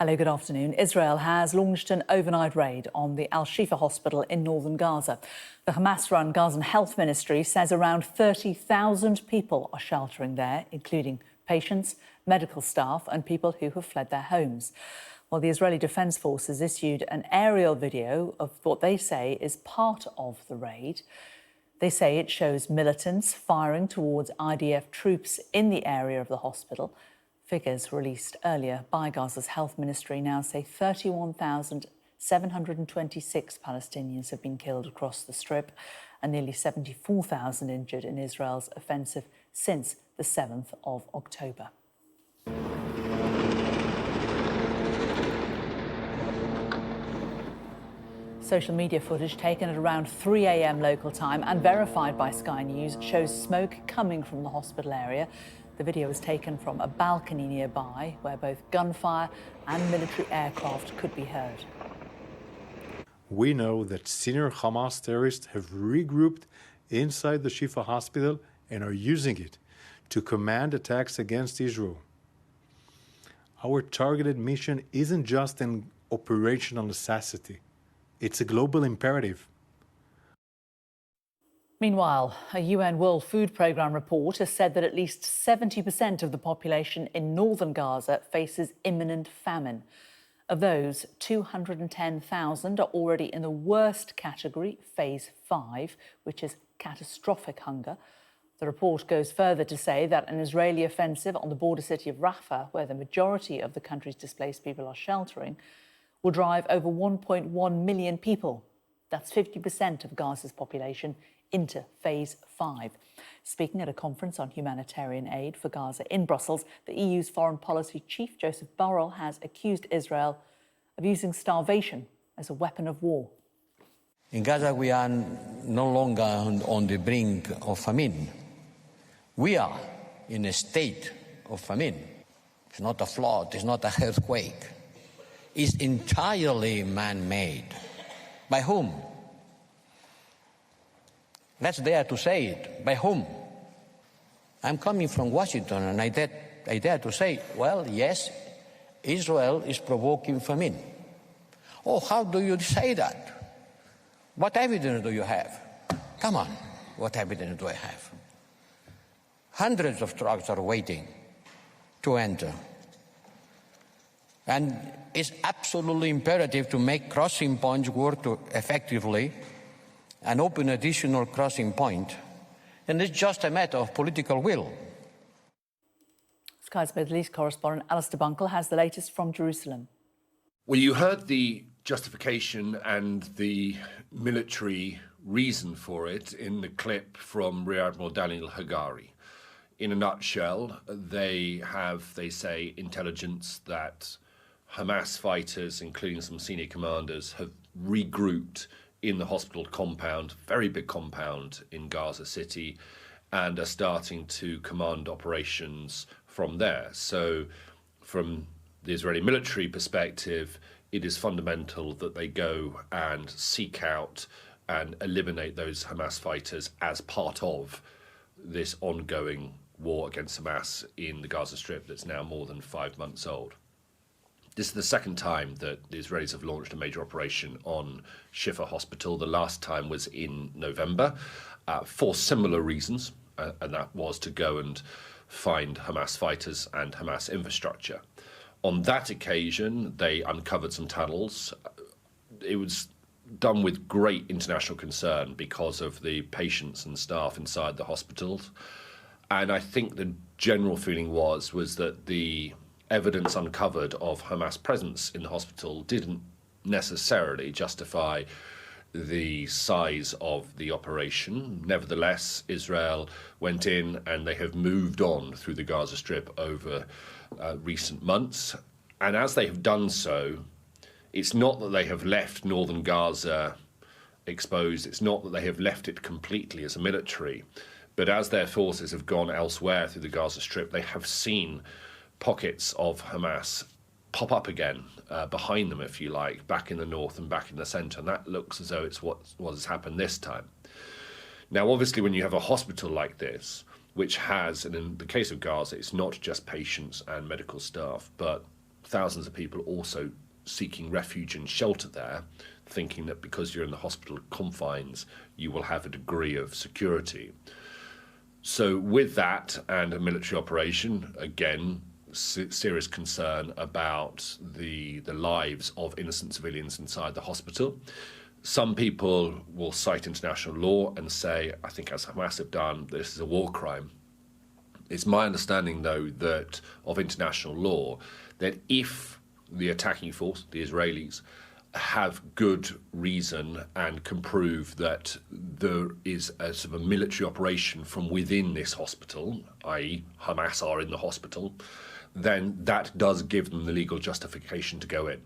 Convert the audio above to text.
Hello, good afternoon. Israel has launched an overnight raid on the Shifa hospital in northern Gaza. The Hamas-run Gazan Health Ministry says around 30,000 people are sheltering there, including patients, medical staff and people who have fled their homes. Well, the Israeli Defense Forces issued an aerial video of what they say is part of the raid. They say it shows militants firing towards IDF troops in the area of the hospital. Figures released earlier by Gaza's health ministry now say 31,726 Palestinians have been killed across the Strip and nearly 74,000 injured in Israel's offensive since the 7th of October. Social media footage taken at around 3 a.m. local time and verified by Sky News shows smoke coming from the hospital area. The video was taken from a balcony nearby where both gunfire and military aircraft could be heard. We know that senior Hamas terrorists have regrouped inside the Shifa hospital and are using it to command attacks against Israel. Our targeted mission isn't just an operational necessity. It's a global imperative. Meanwhile, a UN World Food Programme report has said that at least 70% of the population in northern Gaza faces imminent famine. Of those, 210,000 are already in the worst category, phase 5, which is catastrophic hunger. The report goes further to say that an Israeli offensive on the border city of Rafah, where the majority of the country's displaced people are sheltering, will drive over 1.1 million people. That's 50% of Gaza's population into phase 5. Speaking at a conference on humanitarian aid for Gaza in Brussels, the EU's foreign policy chief, Joseph Borrell, has accused Israel of using starvation as a weapon of war. In Gaza, we are no longer on the brink of famine. We are in a state of famine. It's not a flood, it's not an earthquake. It's entirely man-made. By whom? Let's dare to say it. By whom? I'm coming from Washington and I dare to say, well, yes, Israel is provoking famine. Oh, how do you say that? What evidence do you have? Come on, what evidence do I have? Hundreds of trucks are waiting to enter. And it's absolutely imperative to make crossing points work effectively and open additional crossing point. And it's just a matter of political will. Sky's Middle East correspondent Alistair Bunkle has the latest from Jerusalem. Well, you heard the justification and the military reason for it in the clip from Rear Admiral Daniel Hagari. In a nutshell, they say, intelligence that Hamas fighters, including some senior commanders, have regrouped in the hospital compound, very big compound in Gaza City, and are starting to command operations from there. So from the Israeli military perspective, it is fundamental that they go and seek out and eliminate those Hamas fighters as part of this ongoing war against Hamas in the Gaza Strip that's now more than 5 months old. This is the second time that the Israelis have launched a major operation on Shifa hospital. The last time was in November for similar reasons, and that was to go and find Hamas fighters and Hamas infrastructure. On that occasion, they uncovered some tunnels. It was done with great international concern because of the patients and staff inside the hospitals. And I think the general feeling was that the evidence uncovered of Hamas presence in the hospital didn't necessarily justify the size of the operation. Nevertheless, Israel went in and they have moved on through the Gaza Strip over recent months. And as they have done so, it's not that they have left northern Gaza exposed, it's not that they have left it completely as a military, but as their forces have gone elsewhere through the Gaza Strip, they have seen pockets of Hamas pop up again behind them, if you like, back in the north and back in the centre. And that looks as though it's what has happened this time. Now, obviously, when you have a hospital like this, which has, and in the case of Gaza, it's not just patients and medical staff, but thousands of people also seeking refuge and shelter there, thinking that because you're in the hospital confines, you will have a degree of security. So with that and a military operation, again, serious concern about the lives of innocent civilians inside the hospital. Some people will cite international law and say, I think as Hamas have done, this is a war crime. It's my understanding, though, that of international law, that if the attacking force, the Israelis, have good reason and can prove that there is a sort of a military operation from within this hospital, i.e. Hamas are in the hospital, then that does give them the legal justification to go in.